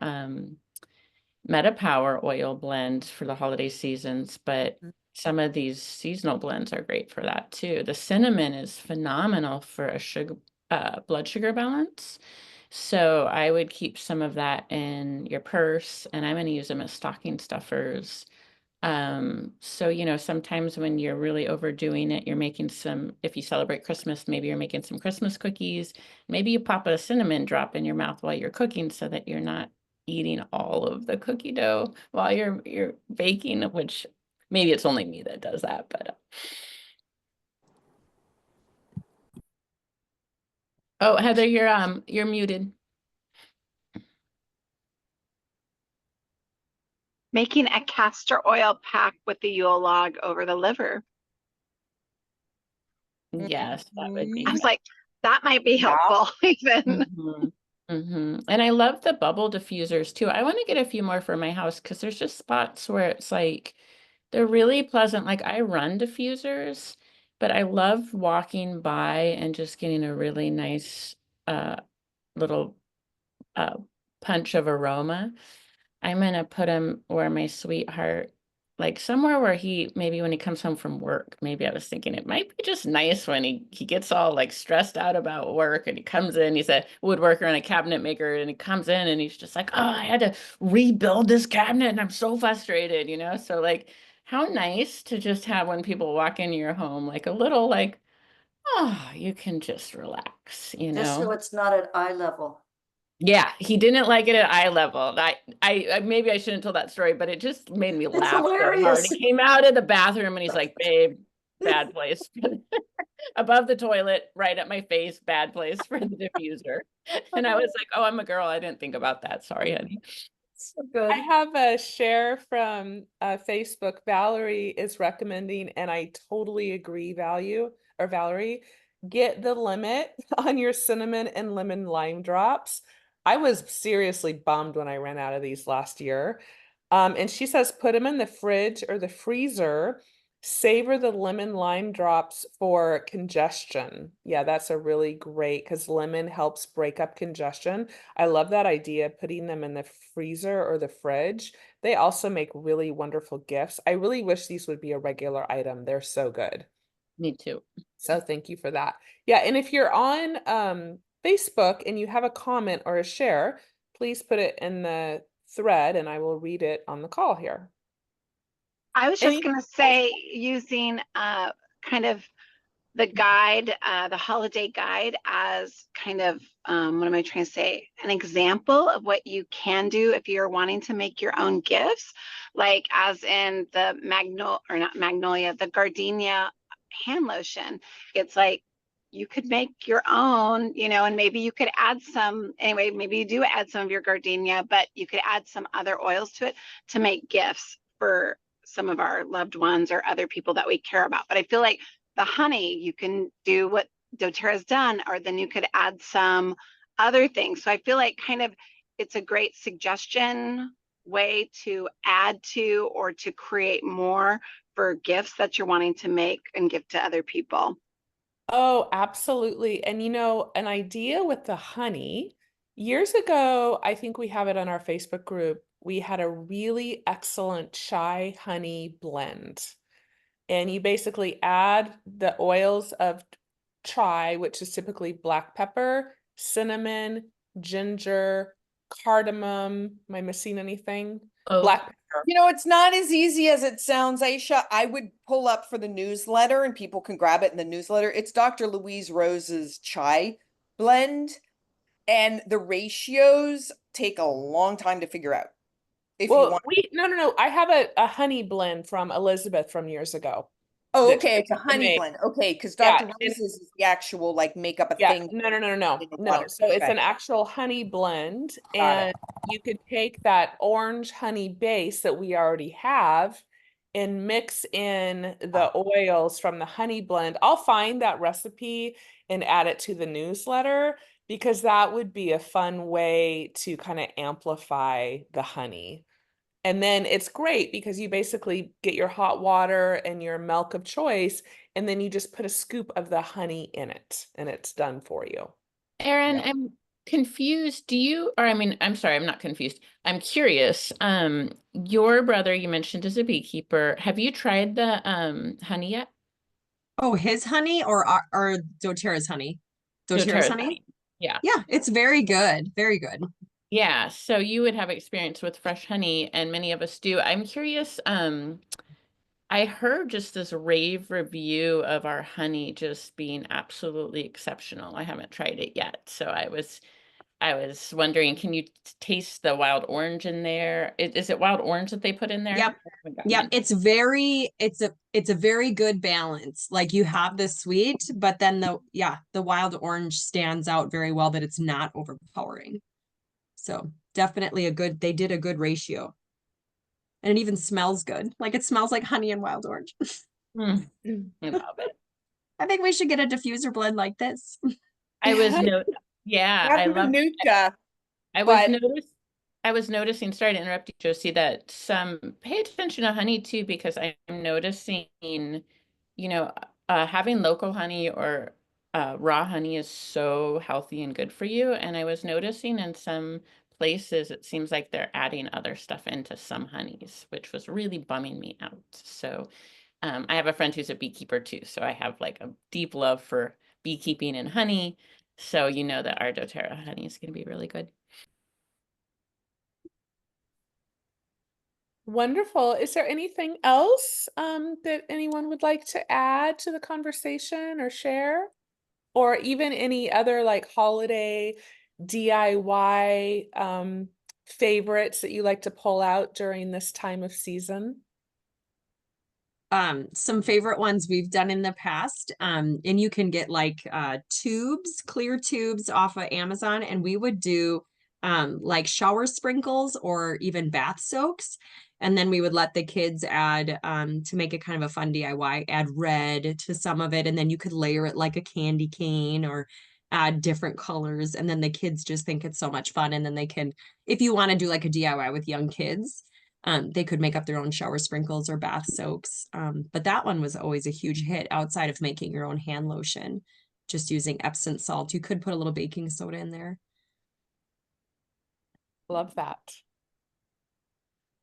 MetaPower oil blend for the holiday seasons, but some of these seasonal blends are great for that too. The cinnamon is phenomenal for a blood sugar balance. So I would keep some of that in your purse, and I'm going to use them as stocking stuffers. So sometimes when you're really overdoing it, you're making if you celebrate Christmas, maybe you're making some Christmas cookies. Maybe you pop a cinnamon drop in your mouth while you're cooking so that you're not eating all of the cookie dough while you're baking, which maybe it's only me that does that, but oh, Heather, you're muted. Making a castor oil pack with the Yule log over the liver. Yes, that would be. I was like, that might be helpful even. And I love the bubble diffusers too. I want to get a few more for my house because there's just spots where it's like they're really pleasant. Like I run diffusers but I love walking by and just getting a really nice little punch of aroma. I'm gonna put him where my sweetheart, like somewhere where he, maybe when he comes home from work, maybe I was thinking it might be just nice when he gets all like stressed out about work and he comes in, he's a woodworker and a cabinet maker, and he comes in and he's just like, oh, I had to rebuild this cabinet and I'm so frustrated, you know? So like, how nice to just have when people walk into your home, like a little like, oh, you can just relax, you Just so know? it's not at eye level. Yeah, he didn't like it at eye level. I maybe I shouldn't tell that story, but it just made me It's laugh so hard. hilarious. He came out of the bathroom and he's like, babe, bad place. Above the toilet, right at my face, bad place for the diffuser. And I was like, oh, I'm a girl. I didn't think about that. Sorry, honey. So good. I have a share from Facebook. Valerie is recommending, and I totally agree, Valerie, get the limit on your cinnamon and lemon lime drops. I was seriously bummed when I ran out of these last year. And she says put them in the fridge or the freezer. Savor the lemon lime drops for congestion. Yeah, that's a really great, because lemon helps break up congestion. I love that idea, putting them in the freezer or the fridge. They also make really wonderful gifts. I really wish these would be a regular item. They're so good. Me too. So thank you for that. Yeah, and if you're on Facebook and you have a comment or a share, please put it in the thread and I will read it on the call here. I was just going to say, using kind of the guide, the holiday guide, as kind of, what am I trying to say? An example of what you can do if you're wanting to make your own gifts, like as in the the Gardenia hand lotion. It's like, you could make your own, you know, and maybe you could add some, anyway, maybe you do add some of your Gardenia, but you could add some other oils to it to make gifts for some of our loved ones or other people that we care about. But I feel like the honey, you can do what doTERRA's done, or then you could add some other things. So I feel like kind of it's a great suggestion way to add to or to create more for gifts that you're wanting to make and give to other people. Oh, absolutely. And you know, an idea with the honey, years ago, I think we have it on our Facebook group. We had a really excellent chai honey blend. And you basically add the oils of chai, which is typically black pepper, cinnamon, ginger, cardamom. Am I missing anything? Oh, Black pepper. You know, it's not as easy as it sounds, Aisha. I would pull up for the newsletter and people can grab it in the newsletter. It's Dr. Louise Rose's chai blend, and the ratios take a long time to figure out. If you Well, want. no. I have a honey blend from Elizabeth from years ago. Oh, that okay, it's a she honey made. blend. Okay, because Yeah, Dr. Rose's is the actual like make up a Yeah, thing. no. in the water. So it's Okay. an actual honey blend, Got it. and you could take that orange honey base that we already have and mix in the oils from the honey blend. I'll find that recipe and add it to the newsletter, because that would be a fun way to kind of amplify the honey. And then it's great because you basically get your hot water and your milk of choice, and then you just put a scoop of the honey in it, and it's done for you. Erin, Yeah. I'm confused. Do you, or I mean, I'm sorry, I'm not confused. I'm curious. Your brother you mentioned is a beekeeper. Have you tried the honey yet? Oh, his honey or doTERRA's honey? doTERRA's doTERRA's honey? honey. Yeah. Yeah, it's very good. Very good. Yeah. So you would have experience with fresh honey, and many of us do. I'm curious, I heard just this rave review of our honey just being absolutely exceptional. I haven't tried it yet. So I was wondering, can you taste the wild orange in there? Is it wild orange that they put in there? Yep. Yep. It's a very good balance. Like you have the sweet, but then the wild orange stands out very well, but it's not overpowering. So definitely they did a good ratio. And it even smells good. Like it smells like honey and wild orange. I love it. I think we should get a diffuser blend like this. I was yeah, I love Nuka. I was noticing, sorry to interrupt you, Josie, that pay attention to honey too, because I'm noticing, you know, having local honey or raw honey is so healthy and good for you. And I was noticing in some places, it seems like they're adding other stuff into some honeys, which was really bumming me out. So I have a friend who's a beekeeper too. So I have like a deep love for beekeeping and honey. So you know that our doTERRA honey is going to be really good. Wonderful. Is there anything else that anyone would like to add to the conversation or share? Or even any other like holiday DIY favorites that you like to pull out during this time of season? Some favorite ones we've done in the past. And you can get like tubes, clear tubes off of Amazon, and we would do like shower sprinkles or even bath soaks. And then we would let the kids add to make it kind of a fun DIY, add red to some of it, and then you could layer it like a candy cane or add different colors. And then the kids just think it's so much fun. And then they can, if you want to do like a DIY with young kids, they could make up their own shower sprinkles or bath soaks. But that one was always a huge hit outside of making your own hand lotion, just using Epsom salt. You could put a little baking soda in Love that.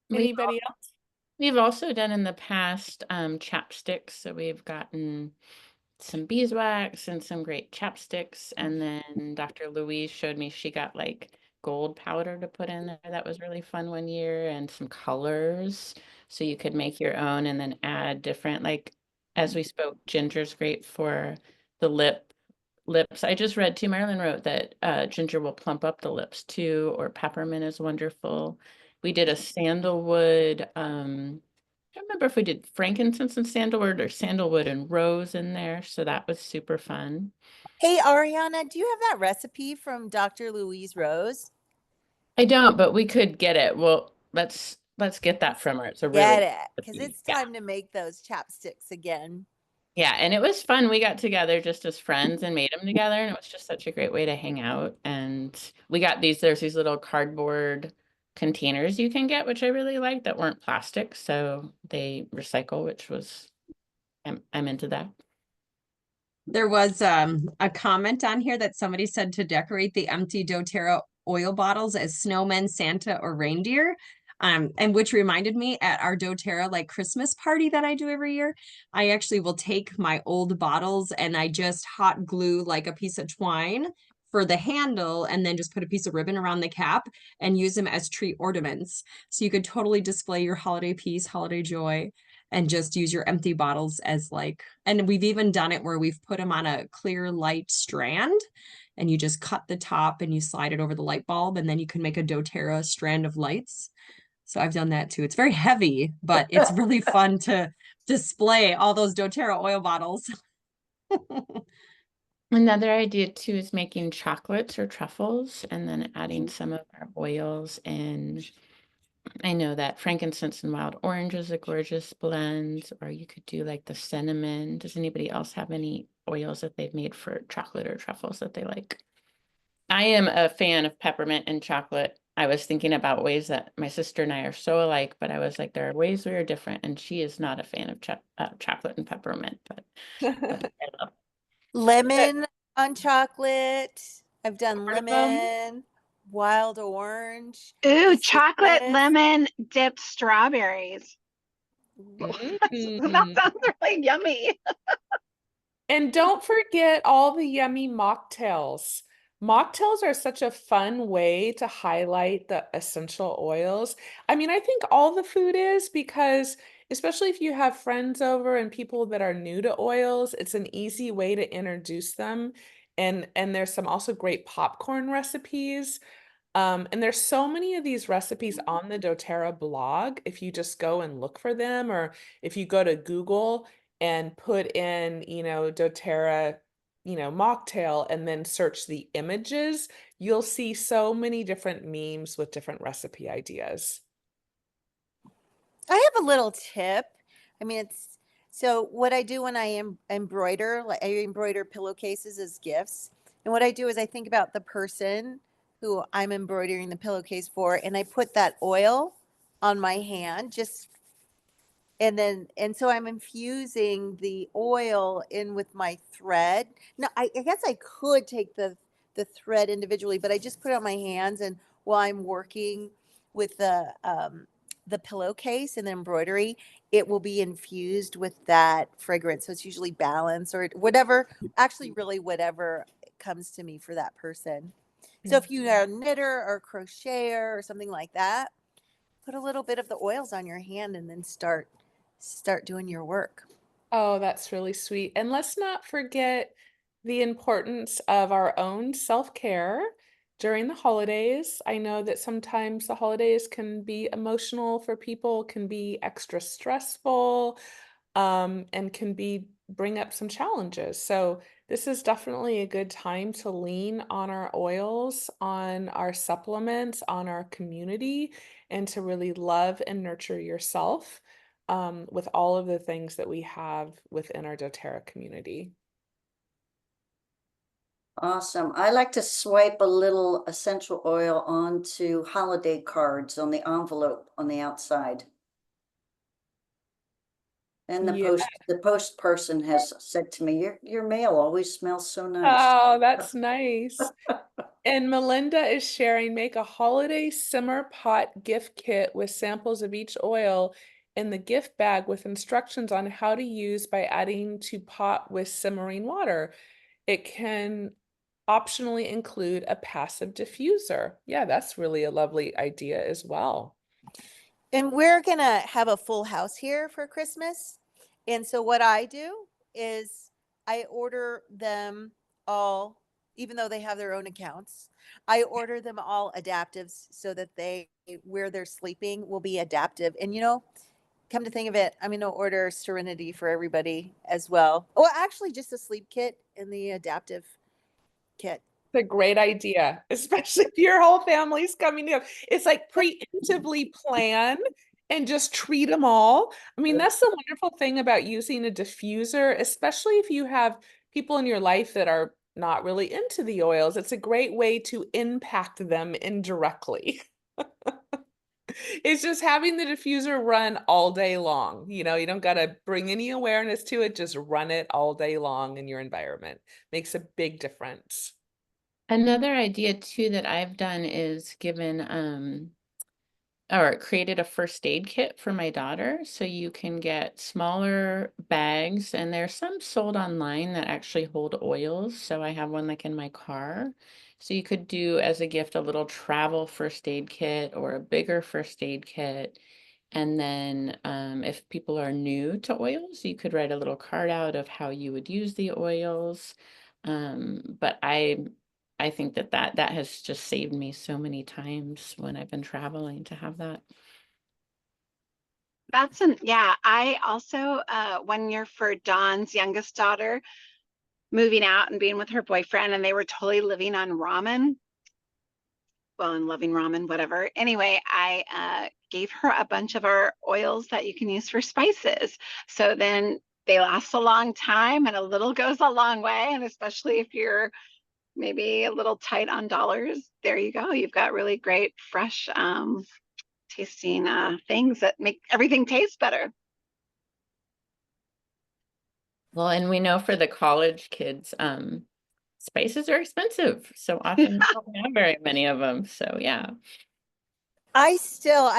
We've Anybody else? We've also done in the past chapsticks. So we've gotten some beeswax and some great chapsticks. And then Dr. Louise showed me she got like gold powder to put in there. That was really fun one year, and some colors. So you could make your own and then add different, like as we spoke, ginger's great for the lips. I just read too, Marilyn wrote that ginger will plump up the lips too, or peppermint is wonderful. We did a sandalwood, I don't remember if we did frankincense and sandalwood or sandalwood and rose in there. So that was super fun. Hey, Ariana, do you have that recipe from Dr. Louise Rose? I don't, but we could get it. Well, let's get that from her. It's a really Get it, because recipe. it's time to make those chapsticks again. Yeah, and it was fun. We got together just as friends and made them together, and it was just such a great way to hang out. And we got there's these little cardboard containers you can get, which I really like, that weren't plastic, so they recycle, which was I'm into that. There was a comment on here that somebody said to decorate the empty doTERRA oil bottles as snowmen, Santa, or reindeer. And which reminded me, at our doTERRA like Christmas party that I do every year, I actually will take my old bottles and I just hot glue like a piece of twine for the handle, and then just put a piece of ribbon around the cap and use them as tree ornaments. So you could totally display your holiday peace, holiday joy, and just use your empty bottles as like, and we've even done it where we've put them on a clear light strand, and you just cut the top and you slide it over the light bulb, and then you can make a doTERRA strand of lights. So I've done that too. It's very heavy, but it's really fun to display all those doTERRA oil bottles. Another idea too is making chocolates or truffles and then adding some of our oils in. I know that frankincense and wild orange is a gorgeous blend, or you could do like the cinnamon. Does anybody else have any oils that they've made for chocolate or truffles that they like? I am a fan of peppermint and chocolate. I was thinking about ways that my sister and I are so alike, but I was like, there are ways we are different, and she is not a fan of chocolate and peppermint, but I love Lemon on chocolate. I've done Cardamom. lemon, wild orange. Ooh, the chocolate citrus. lemon dipped strawberries. Mm. That sounds really yummy. And don't forget all the yummy mocktails. Mocktails are such a fun way to highlight the essential oils. I mean, I think all the food is, because especially if you have friends over and people that are new to oils, it's an easy way to introduce them. And there's some also great popcorn recipes. And there's so many of these recipes on the doTERRA blog. If you just go and look for them, or if you go to Google and put in, doTERRA, mocktail, and then search the images, you'll see so many different memes with different recipe ideas. I have a little tip. I mean, so what I do when I embroider, like I embroider pillowcases as gifts. And what I do is I think about the person who I'm embroidering the pillowcase for, and I put that oil on my hand, just And so I'm infusing the oil in with my thread. Now, I guess I could take the thread individually, but I just put it on my hands, and while I'm working with the pillowcase and the embroidery, it will be infused with that fragrance. So it's usually balance or whatever, actually really whatever comes to me for that person. So if you are a knitter or crocheter or something like that, put a little bit of the oils on your hand and then start doing your work. Oh, that's really sweet. And let's not forget the importance of our own self-care during the holidays. I know that sometimes the holidays can be emotional for people, can be extra stressful, and can bring up some challenges. So this is definitely a good time to lean on our oils, on our supplements, on our community, and to really love and nurture yourself with all of the things that we have within our doTERRA community. Awesome. I like to swipe a little essential oil onto holiday cards on the envelope on the outside. And Yeah. the post person has said to me, your mail always smells so nice. Oh, that's nice. And Melinda is sharing, make a holiday simmer pot gift kit with samples of each oil in the gift bag with instructions on how to use by adding to pot with simmering water. It can optionally include a passive diffuser. Yeah, that's really a lovely idea as well. And we're going to have a full house here for Christmas. And so what I do is I order them all, even though they have their own accounts, I order them all adaptives so that where they're sleeping will be adaptive. And come to think of it, I'm going to order Serenity for everybody as well. Well, actually just a sleep kit and the adaptive kit. It's a great idea, especially if your whole family's coming to. It's like preemptively plan and just treat them all. I mean, that's the wonderful thing about using a diffuser, especially if you have people in your life that are not really into the oils. It's a great way to impact them indirectly. It's just having the diffuser run all day long. You don't got to bring any awareness to it, just run it all day long in your environment. Makes a big difference. Another idea too that I've done is given or created a first aid kit for my daughter. So you can get smaller bags, and there's some sold online that actually hold oils. So I have one like in my car. So you could do as a gift a little travel first aid kit or a bigger first aid kit. And then if people are new to oils, you could write a little card out of how you would use the oils. But I think that has just saved me so many times when I've been traveling to have that. Yeah, I also 1 year for Dawn's youngest daughter, moving out and being with her boyfriend, and they were totally living on ramen. Well, and loving ramen, whatever. Anyway, I gave her a bunch of our oils that you can use for spices. So then they last a long time, and a little goes a long way. And especially if you're maybe a little tight on dollars, there you go. You've got really great, fresh tasting things that make everything taste better. Well, and we know for the college kids, spices are expensive. So often we don't have very many of them. So yeah. I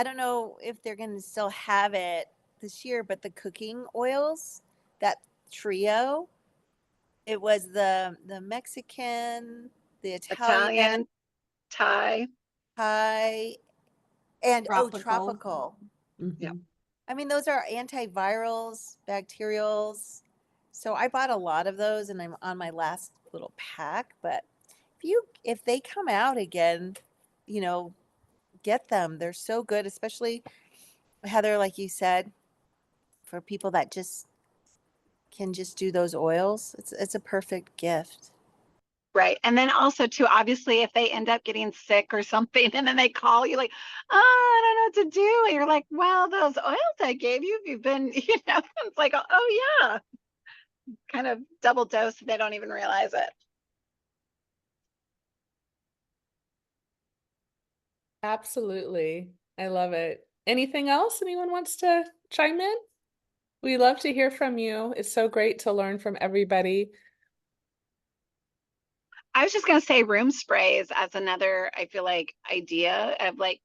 don't know if they're going to still have it this year, but the cooking oils, that trio, it was the Mexican, the Italian, Thai, and Tropical. tropical. Yeah. I mean, those are antivirals, bacterials. So I bought a lot of those, and I'm on my last little pack. But if they come out again, get them. They're so good, especially Heather, like you said, for people that just can just do those oils. It's a perfect gift. right. And then also too, obviously, if they end up getting sick or something, and then they call you like, oh, I don't know what to do. And you're like, well, those oils I gave you, you've been, it's like, oh yeah, kind of double dose. They don't even realize it. Absolutely. I love it. Anything else anyone wants to chime in? We love to hear from you. It's so great to learn from everybody. I was just going to say room sprays as another, I feel like, idea of like,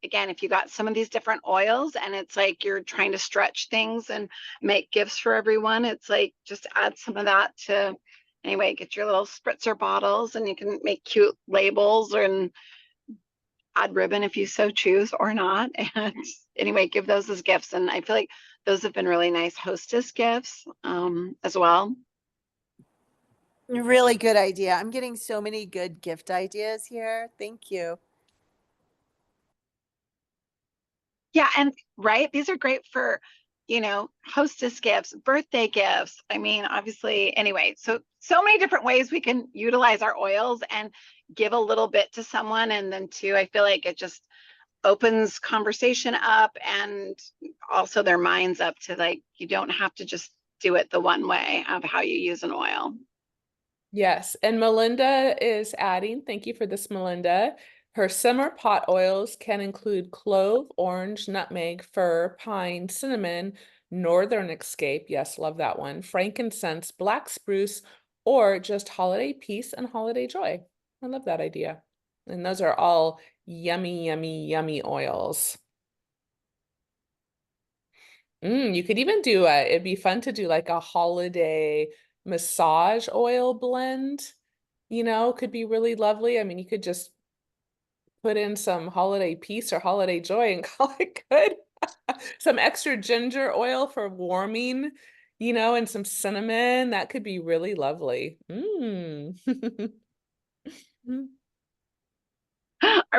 again, if you got some of these different oils and it's like you're trying to stretch things and make gifts for everyone, it's like just add some of that to, anyway, get your little spritzer bottles and you can make cute labels and add ribbon if you so choose or not. And anyway, give those as gifts. And I feel like those have been really nice hostess gifts as well. Really good idea. I'm getting so many good gift ideas here. Thank you. Yeah, and right, these are great for, hostess gifts, birthday gifts. I mean, obviously, anyway, so many different ways we can utilize our oils and give a little bit to someone. And then too, I feel like it just opens conversation up and also their minds up to like, you don't have to just do it the one way of how you use an oil. Yes, and Melinda is adding, thank you for this, Melinda. Her summer pot oils can include clove, orange, nutmeg, fir, pine, cinnamon, northern escape, yes, love that one, frankincense, black spruce, or just holiday peace and holiday joy. I love that idea. And those are all yummy, yummy, yummy oils. You could even do it'd be fun to do like a holiday massage oil blend, could be really lovely. I mean, you could just put in some holiday peace or holiday joy and call it good. Some extra ginger oil for warming, and some cinnamon. That could be really lovely. Are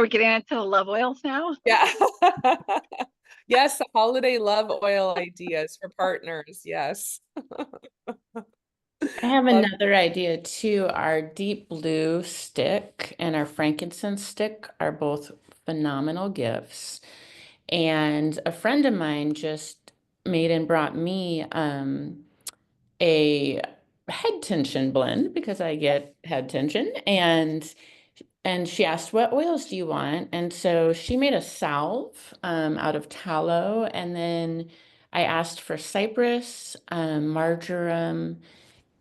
we getting into the love oils now? Yeah. Yes, the holiday love oil ideas for partners. Yes. I have another idea too. Our deep blue stick and our frankincense stick are both phenomenal gifts. And a friend of mine just made and brought me a head tension blend because I get head tension, and she asked, what oils do you want? And so she made a salve out of tallow, and then I asked for cypress, marjoram,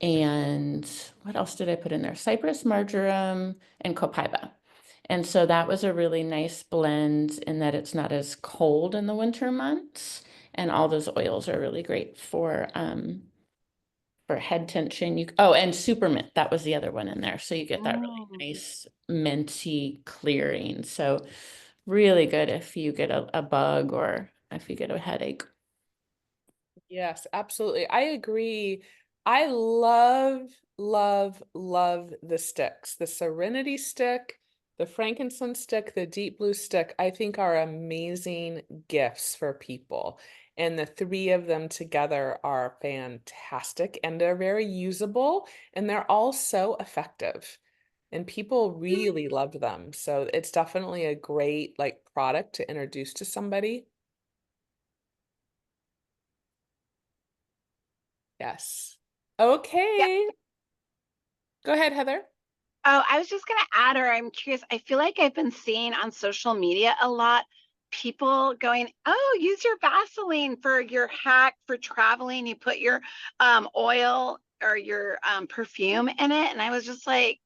and what else did I put in there? Cypress, marjoram, and copaiba. And so that was a really nice blend in that it's not as cold in the winter months. And all those oils are really great for head tension. And super mint, that was the other one in there. So you get that really nice minty clearing. So really good if you get a bug or if you get a headache. Yes, absolutely. I agree. I love, love, love the sticks. The Serenity stick, the frankincense stick, the deep blue stick, I think are amazing gifts for people. And the three of them together are fantastic and they're very usable and they're all so effective. And people really love them. So it's definitely a great product to introduce to somebody. Yes. Okay. Go ahead, Heather. Oh, I was just going to add, or I'm curious. I feel like I've been seeing on social media a lot people going, oh, use your Vaseline for your hack for traveling. You put your oil or your perfume in it. And I was just like,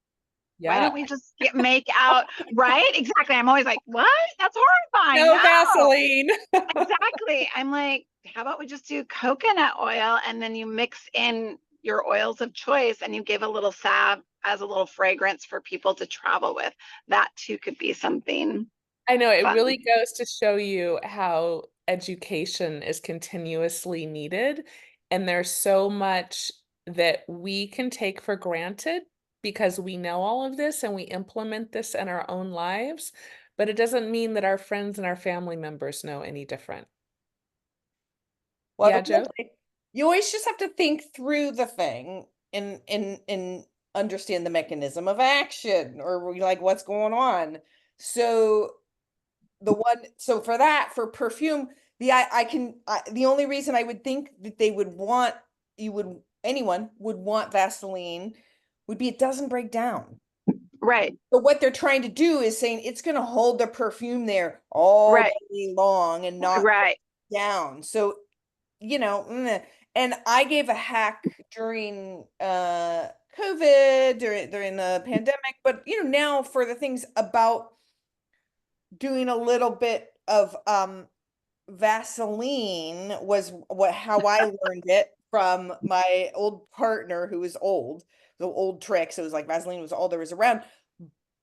why don't we just make out, right? Exactly. I'm always like, what? That's horrifying. No Vaseline. Exactly. I'm like, how about we just do coconut oil and then you mix in your oils of choice and you give a little salve as a little fragrance for people to travel with. That too could be something. I know, it fun. really goes to show you how education is continuously needed. And there's so much that we can take for granted because we know all of this and we implement this in our own lives. But it doesn't mean that our friends and our family members know any different. Well, Yeah, Joe? you always just have to think through the thing and understand the mechanism of action or like what's going on. So for perfume, the only reason I would think that they would want anyone would want Vaseline would be it doesn't break down. Right. But what they're trying to do is saying it's going to hold the perfume there all day long and not right down. So you know, and I gave a hack during COVID, during the pandemic, but you know, now for the things about doing a little bit of Vaseline was how I learned it from my old partner who was old, the old trick. So it was like Vaseline was all there was around,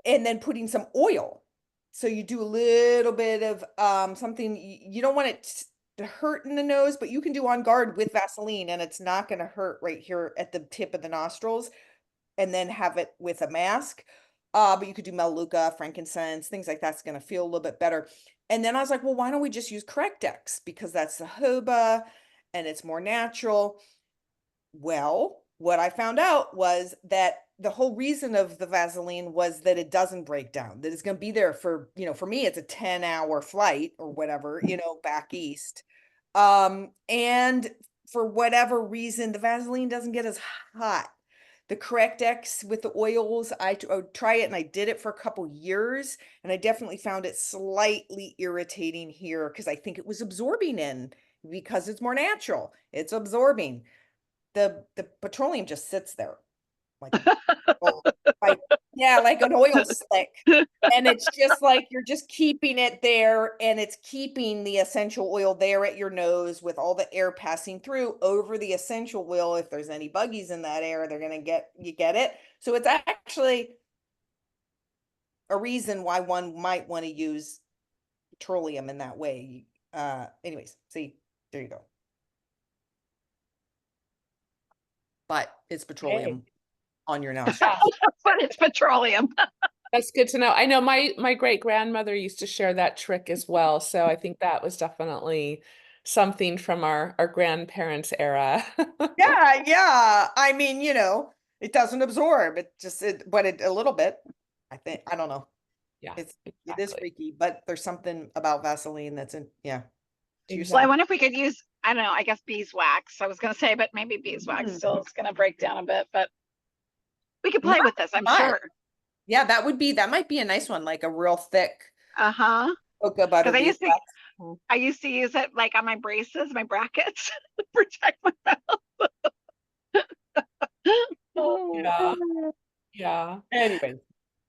and then putting some oil. So you do a little bit of something, you don't want it to hurt in the nose, but you can do on guard with Vaseline and it's not going to hurt right here at the tip of the nostrils, and then have it with a mask. But you could do Melaleuca, frankincense, things like that's going to feel a little bit better. And then I was like, well, why don't we just use Correctex? Because that's the jojoba and it's more natural. Well, what I found out was that the whole reason of the Vaseline was that it doesn't break down, that it's going to be there for, you know, for me, it's a 10-hour flight or whatever, you know, back east. And for whatever reason, the Vaseline doesn't get as hot. The Correctex with the oils, I would try it and I did it for a couple years and I definitely found it slightly irritating here because I think it was absorbing in because it's more natural. It's absorbing. The petroleum just sits there like, like yeah, like an oil slick. And it's just like you're just keeping it there and it's keeping the essential oil there at your nose with all the air passing through over the essential oil. If there's any buggies in that air, they're going to get it. So it's actually a reason why one might want to use petroleum in that way. Anyways, see, there you go. But it's petroleum on your nostrils. But it's petroleum. That's good to know. I know my great grandmother used to share that trick as well. So I think that was definitely something from our grandparents' era. Yeah. I mean, you know, it doesn't absorb. But a little bit. I think, I don't know. Yeah, It is freaky, but there's something about Vaseline that's in, yeah. Well, I wonder if we could use, I don't know, I guess beeswax. I was going to say, but maybe beeswax still is going to break down a bit, but we could play with this, I'm sure. Yeah, that might be a nice one, like a real thick. Cocoa butter beeswax. I used to use it like on my braces, my brackets, to protect my mouth. Yeah. Anyway.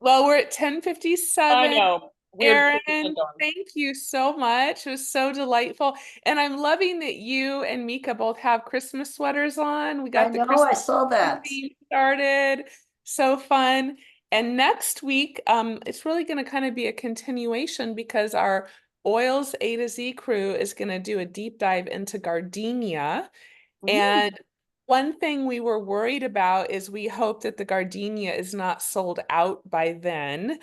Well, we're at 10:57. I know. Erin, thank you so much. It was so delightful. And I'm loving that you and Mika both have Christmas sweaters on. We got the Christmas I saw that started. So fun. And next week, it's really going to kind of be a continuation because our Oils A to Z crew is going to do a deep dive into Gardenia. And one thing we were worried about is we hope that the Gardenia is not sold out by then.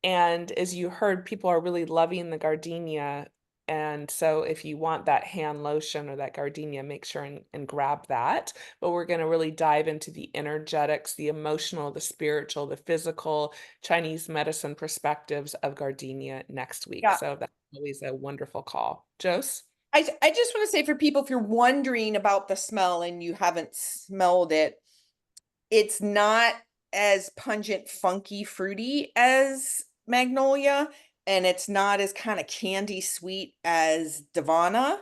And as you heard, people are really loving the Gardenia. And so if you want that hand lotion or that Gardenia, make sure and grab that. But we're going to really dive into the energetics, the emotional, the spiritual, the physical, Chinese medicine perspectives of Gardenia next week. Yeah. So that's always a wonderful call. Jose? I just want to say for people, if you're wondering about the smell and you haven't smelled it, it's not as pungent, funky, fruity as Magnolia, and it's not as kind of candy sweet as Divana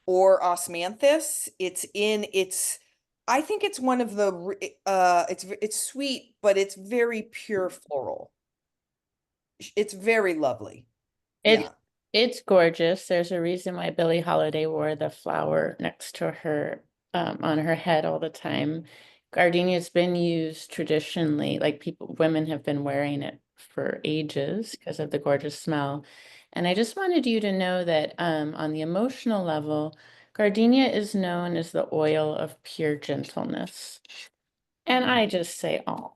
or Osmanthus. I think it's one of the it's sweet, but it's very pure floral. It's very lovely. It's gorgeous. There's a reason why Billie Holiday wore the flower next to her on her head all the time. Gardenia's been used traditionally, like women have been wearing it for ages because of the gorgeous smell. And I just wanted you to know that on the emotional level, Gardenia is known as the oil of pure gentleness. And I just say, oh.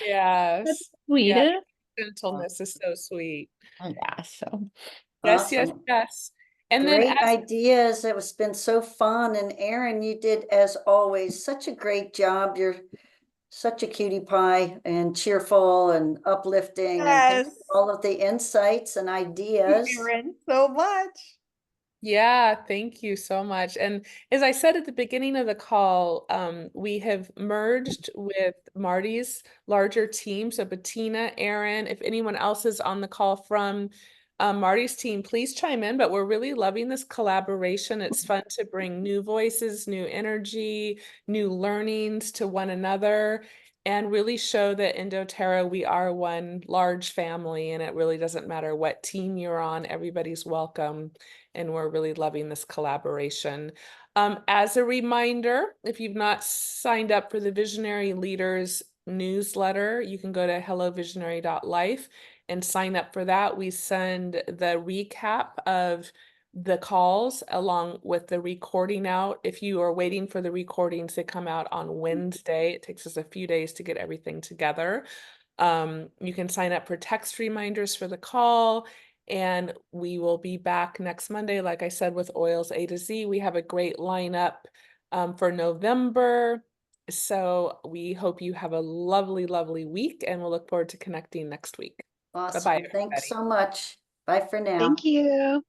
Yes. Sweet. Yeah. Gentleness is so sweet. Yeah, so. Yes, awesome. yes. And great ideas. It was been so fun. And Erin, you did, as always, such a great job. You're such a cutie pie and cheerful and uplifting. Yes. And thank you for all of the insights and ideas. Thank you, Erin, so much. Yeah, thank you so much. And as I said at the beginning of the call, we have merged with Marty's larger team. So Bettina, Erin, if anyone else is on the call from Marty's team, please chime in, but we're really loving this collaboration. It's fun to bring new voices, new energy, new learnings to one another, and really show that in doTERRA we are one large family, and it really doesn't matter what team you're on, everybody's welcome, and we're really loving this collaboration. As a reminder, if you've not signed up for the Visionary Leaders newsletter, you can go to hellovisionary.life and sign up for that. We send the recap of the calls along with the recording out. If you are waiting for the recordings to come out on Wednesday, it takes us a few days to get everything together. You can sign up for text reminders for the call, and we will be back next Monday, like I said, with Oils A to Z. We have a great lineup for November. So we hope you have a lovely, lovely week, and we'll look forward to connecting next week. Awesome. Bye-bye, Thanks everybody. so much. Bye for now. Thank you.